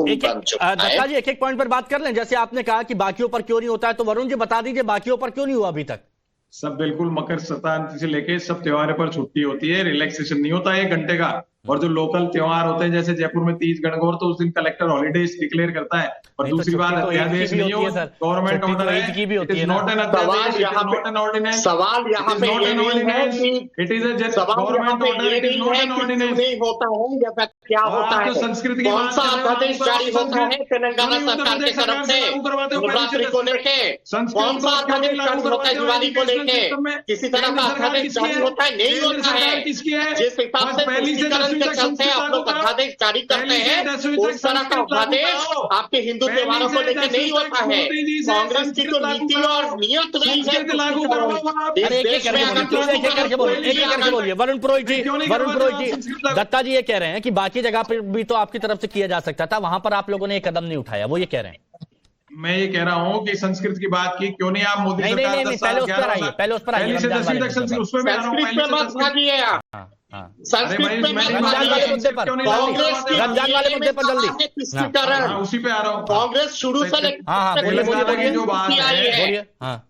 बन चुका है। दत्ता जी एक एक पॉइंट पर बात कर लें। जैसे आपने कहा कि बाकियों पर क्यों नहीं होता है, तो वरुण जी बता दीजिए बाकियों पर क्यों नहीं हुआ अभी तक। सब बिल्कुल मकर संक्रांति से लेके सब त्योहारों पर छुट्टी होती है, रिलैक्सेशन नहीं होता 1 घंटे का। और जो लोकल त्योहार होते हैं जैसे जयपुर में तीज गणगौर, तो उस दिन कलेक्टर हॉलीडेज डिक्लेयर करता है। और दूसरी बात अध्यादेश नहीं हो, गवर्नमेंट ऑर्डर है, इट इज नॉट एन अध्यादेश, it is not an ordinance. सवाल यहाँ पे ये नहीं है कि it is government order, it is not an ordinance. नहीं होता है या फिर क्या होता है, संस्कृति की कौन सा अध्यादेश जारी होता है तेलंगाना सरकार की तरफ से नवरात्रि को लेके? कौन सा अध्यादेश जारी होता है दिवाली को लेके? किसी तरह का अध्यादेश जारी होता है? नहीं होता है। जिस हिसाब से तुष्टीकरण के चलते आप लोग अध्यादेश जारी करते हैं, उस तरह का अध्यादेश आपके हिंदू त्योहारों को लेकर नहीं होता है। कांग्रेस की तो नीति और नियत नहीं है। बोलिए वरुण पुरोहित जी, दत्ता जी ये कह रहे हैं कि बाकी जगह पर भी तो आपकी तरफ से किया जा सकता था, वहां पर आप लोगों ने एक कदम नहीं उठाया, वो ये कह रहे हैं। मैं ये कह रहा हूँ कि संस्कृत की बात की क्यों नहीं आप मोदी सरकार पहले उस पर आइए, पहले उस पर आइए। उसमें भी आ रहा हूँ, संस्कृत में मत भागिए आप। संस्कृत में रमजान वाले मुद्दे पर, रमजान वाले मुद्दे पर जल्दी उसी पे आ रहा हूँ। कांग्रेस शुरू से बोलिए जो बात है, हाँ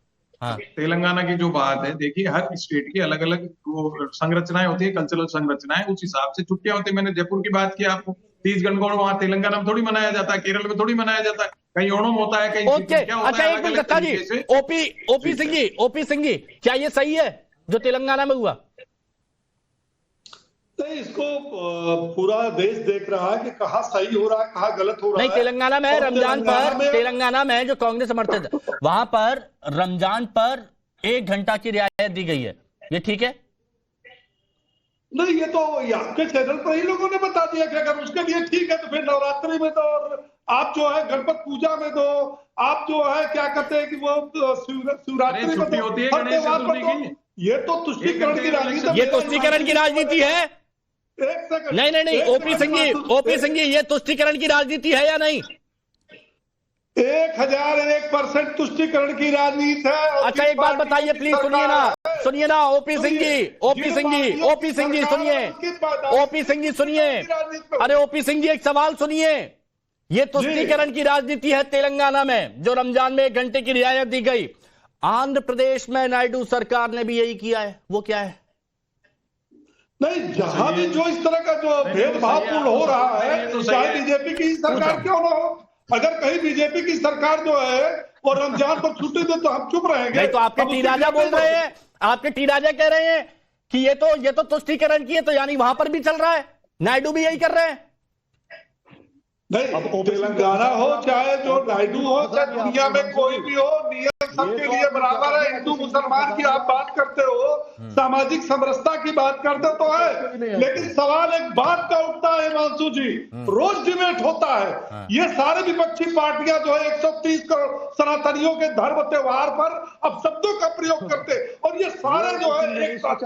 तेलंगाना की जो बात है, देखिए हर स्टेट की अलग अलग संरचनाएं होती है, कल्चरल संरचनाएं, उस हिसाब से छुट्टियां होती है। मैंने जयपुर की बात की आपको, तीज गणगौर वहाँ तेलंगाना में थोड़ी मनाया जाता है, केरल में थोड़ी मनाया जाता है, कहीं ओणम होता है, कहीं क्या होता है। अच्छा एक मिनट दत्ता जी, ओपी सिंह जी, क्या ये सही है जो तेलंगाना में हुआ? नहीं, इसको पूरा देश देख रहा है कि कहाँ सही हो रहा है, कहाँ गलत हो रहा है। नहीं, तेलंगाना में रमजान पर, तेलंगाना में जो कांग्रेस समर्थित है, वहां पर रमजान पर 1 घंटा की रियायत दी गई है, ये ठीक है? नहीं, ये तो आपके चैनल पर ही लोगों ने बता दिया कि अगर उसके लिए ठीक है तो फिर नवरात्रि में तो, और आप जो है गणपति पूजा में दो, आप जो है क्या कहते हैं कि वो शिवरात्रि में होती है, गणेश चतुर्थी की। ये तो तुष्टीकरण की राजनीति, ये तुष्टीकरण की राजनीति है। नहीं, ओपी सिंह जी, ये तुष्टीकरण की राजनीति है या नहीं? 1001% तुष्टीकरण की राजनीति है। अच्छा एक बात बताइए प्लीज, सुनिए ना ओपी सिंह जी सुनिए। अरे ओपी सिंह जी एक सवाल सुनिए। ये तुष्टीकरण की राजनीति है तेलंगाना में, जो रमजान में 1 घंटे की रियायत दी गई। आंध्र प्रदेश में नायडू सरकार ने भी यही किया है, वो क्या है? नहीं, जहां भी जो इस तरह का जो भेदभावपूर्ण हो रहा है, चाहे बीजेपी की सरकार क्यों ना हो, अगर कहीं बीजेपी की सरकार जो है और रमजान पर छुट्टी दे तो हम चुप रहेंगे। नहीं तो आपके टी राजा बोल रहे हैं, आपके टी राजा कह रहे हैं कि ये तो तुष्टीकरण की है, तो यानी वहां पर भी चल रहा है, नायडू भी यही कर रहे हैं। नहीं, अब तेलंगाना हो चाहे जो नायडू हो, चाहे दुनिया में कोई भी हो, नियम सबके लिए बराबर है। हिंदू मुसलमान की आप बात करते हो, सामाजिक समरसता की बात करते तो है, लेकिन सवाल एक बात का उठता है हिमांशु जी, रोज डिबेट होता है। ये सारे विपक्षी पार्टियां जो है 130 करोड़ सनातनियों के धर्म त्योहार पर अब शब्दों का प्रयोग करते, और ये सारे जो है एक साथ।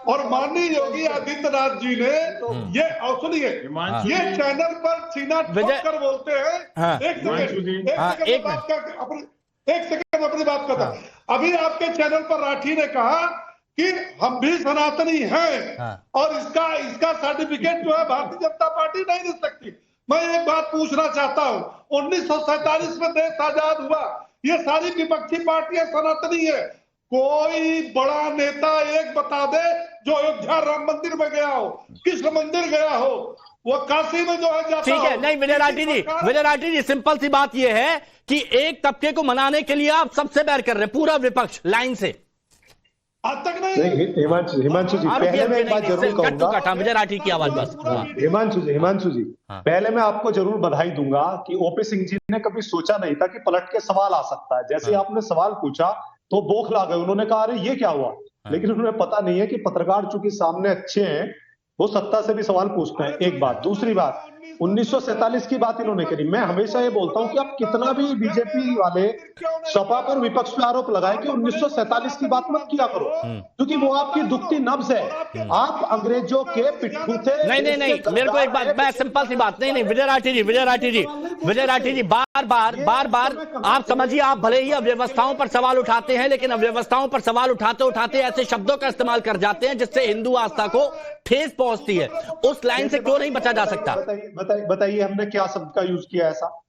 और माननीय योगी आदित्यनाथ जी ने ये, और सुनिए, ये चैनल पर सीना ठोक कर बोलते हैं। एक सेकंड अपनी बात करता। अभी आपके चैनल पर राठी ने कहा कि हम भी सनातनी हैं, और इसका सर्टिफिकेट जो है भारतीय जनता पार्टी नहीं दे सकती। मैं एक बात पूछना चाहता हूं, 1947 में देश आजाद हुआ, ये सारी विपक्षी पार्टियां सनातनी है। कोई बड़ा नेता एक बता दे जो अयोध्या राम मंदिर में गया हो, कृष्ण मंदिर गया हो, वो काशी में जो है जाता। ठीक है, नहीं विजय राठी जी सिंपल सी बात ये है कि एक तबके को मनाने के लिए आप सबसे बैर कर रहे हैं, पूरा विपक्ष लाइन से। आज तक नहीं। हिमांशु जी, पहले मैं एक बात जरूर कहूंगा, विजय राठी की आवाज बस। हिमांशु जी, पहले मैं आपको जरूर बधाई दूंगा कि ओपी सिंह जी ने कभी सोचा नहीं था कि पलट के सवाल आ सकता है। जैसे आपने सवाल पूछा तो बौखला गए, उन्होंने कहा अरे ये क्या हुआ, लेकिन उन्हें पता नहीं है कि पत्रकार चूंकि सामने अच्छे हैं, वो सत्ता से भी सवाल पूछते हैं। एक बात, दूसरी बात, 1947 की बात इन्होंने करी। मैं हमेशा ये बोलता हूं कि आप कितना भी बीजेपी वाले सपा पर विपक्ष पे आरोप लगाए कि 1947 की बात मत किया करो, क्योंकि वो आपकी दुखती नब्ज है। आप अंग्रेजों के पिट्ठू थे। नहीं, मेरे को एक बात, मैं सिंपल सी बात, नहीं विजय राठी जी विजय राठी जी, बार बार आप समझिए, आप भले ही अव्यवस्थाओं पर सवाल उठाते हैं, लेकिन अव्यवस्थाओं पर सवाल उठाते उठाते ऐसे शब्दों का इस्तेमाल कर जाते हैं जिससे हिंदू आस्था को ठेस पहुंचती है। उस लाइन से क्यों नहीं बचा जा सकता? बताइए हमने क्या शब्द का यूज किया ऐसा?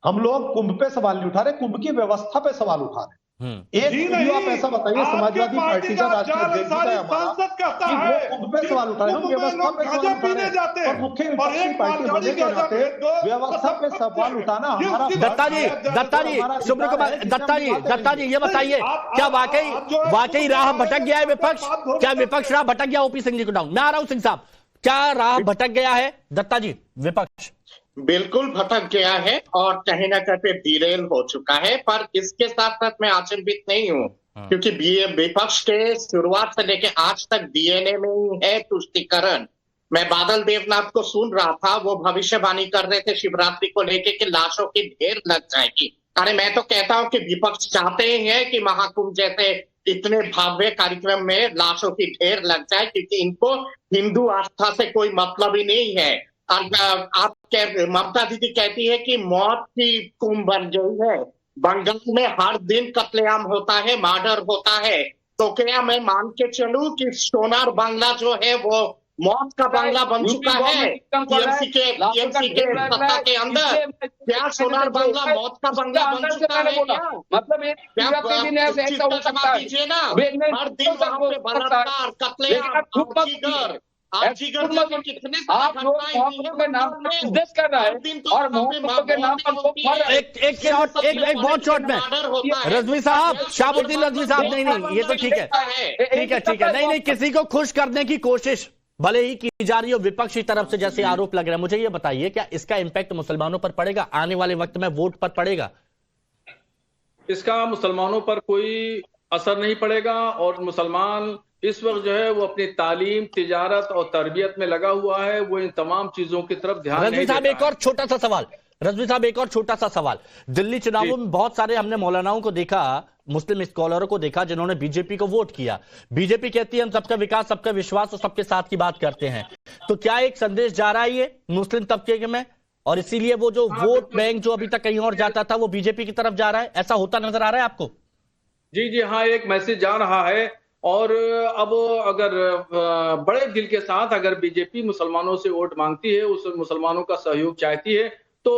हम लोग कुंभ पे सवाल नहीं उठा रहे, कुंभ की व्यवस्था पे सवाल उठा रहे। एक वीडियो आप ऐसा बताइए, समाजवादी पार्टी का राष्ट्रीय अध्यक्ष है हमारा, कि वो कुंभ पे सवाल उठा रहे, हम व्यवस्था पे सवाल उठा रहे हैं, और मुख्य विपक्षी पार्टी होने के नाते व्यवस्था पे सवाल उठाना हमारा। दत्ता जी, शुभ्र कुमार दत्ता जी, ये बताइए, क्या वाकई राह भटक गया है विपक्ष? क्या विपक्ष राह भटक गया? ओपी सिंह जी को डाउन, मैं आ रहा हूं सिंह साहब, क्या राह भटक गया है दत्ता जी विपक्ष? बिल्कुल भटक गया है और कहीं ना कहीं डिरेल हो चुका है, पर इसके साथ साथ मैं अचंभित नहीं हूँ, क्योंकि विपक्ष के शुरुआत से लेके आज तक डीएनए में ही है तुष्टीकरण। मैं बादल देवनाथ को सुन रहा था, वो भविष्यवाणी कर रहे थे शिवरात्रि को लेके कि लाशों की ढेर लग जाएगी। अरे मैं तो कहता हूँ कि विपक्ष चाहते ही है कि महाकुंभ जैसे इतने भव्य कार्यक्रम में लाशों की ढेर लग जाए, क्योंकि इनको हिंदू आस्था से कोई मतलब ही नहीं है। आप ममता दीदी कहती है कि मौत की कुंभ बन गई है, बंगाल में हर दिन कत्लेआम होता है, मर्डर होता है, तो क्या मैं मान के चलूं कि सोनार बांग्ला जो है वो मौत का बांग्ला बन चुका है टीएमसी के सत्ता के अंदर? क्या सोनार बांग्ला मौत का बांग्ला बन चुका है? मतलब दीजिए ना, हर दिन वहां पे बलात्कार, कत्लेआम, कितने एक बहुत शॉर्ट में रजवी साहब, शाहबुद्दीन रजवी साहब, नहीं ये तो ठीक है, नहीं किसी को खुश करने की कोशिश भले ही की जा रही हो विपक्ष की तरफ से, जैसे आरोप लग रहा है, मुझे ये बताइए क्या इसका इंपैक्ट मुसलमानों पर पड़ेगा? आने वाले वक्त में वोट पर पड़ेगा? इसका मुसलमानों पर कोई असर नहीं पड़ेगा, और मुसलमान इस वक्त जो है वो अपनी तालीम, तिजारत और तरबियत में लगा हुआ है, वो इन तमाम चीजों की तरफ ध्यान नहीं देता। एक और छोटा सा सवाल, रजवी साहब, एक और छोटा सा सवाल। दिल्ली चुनावों में बहुत सारे हमने मौलानाओं को देखा, मुस्लिम स्कॉलरों को देखा, जिन्होंने बीजेपी को वोट किया। बीजेपी कहती है हम सबका विकास, सबका विश्वास और सबके साथ की बात करते हैं, तो क्या एक संदेश जा रहा है ये मुस्लिम तबके में, और इसीलिए वो जो वोट बैंक जो अभी तक कहीं और जाता था वो बीजेपी की तरफ जा रहा है? ऐसा होता नजर आ रहा है आपको? जी हाँ, एक मैसेज जा रहा है, और अब अगर बड़े दिल के साथ अगर बीजेपी मुसलमानों से वोट मांगती है, उस मुसलमानों का सहयोग चाहती है, तो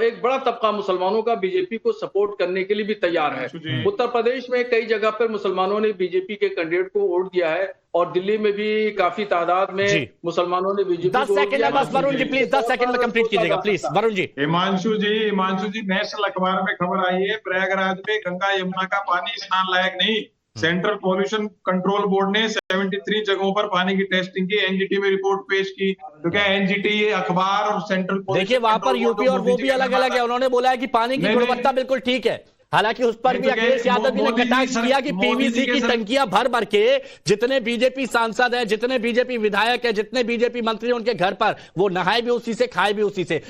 एक बड़ा तबका मुसलमानों का बीजेपी को सपोर्ट करने के लिए भी तैयार है। उत्तर प्रदेश में कई जगह पर मुसलमानों ने बीजेपी के कैंडिडेट को वोट दिया है, और दिल्ली में भी काफी तादाद में मुसलमानों ने बीजेपी को 10 सेकंड में बस वरुण जी, प्लीज 10 सेकंड में कंप्लीट कीजिएगा प्लीज वरुण जी। हिमांशु जी नेशनल अखबार में खबर आई है, प्रयागराज में गंगा यमुना का पानी स्नान लायक नहीं। सेंट्रल पॉल्यूशन कंट्रोल बोर्ड ने 73 जगहों पर पानी की टेस्टिंग की, एनजीटी में रिपोर्ट पेश की। तो क्या एनजीटी अखबार और सेंट्रल, देखिए वहां पर यूपी और वो भी अलग अलग है। उन्होंने बोला है कि पानी की गुणवत्ता बिल्कुल ठीक है, हालांकि उस पर भी अखिलेश यादव जी ने कटाक्ष किया कि पीवीसी की टंकियां भर के जितने बीजेपी सांसद हैं, जितने बीजेपी विधायक हैं, जितने बीजेपी मंत्री हैं, उनके घर पर वो नहाए भी उसी से, खाए भी उसी से।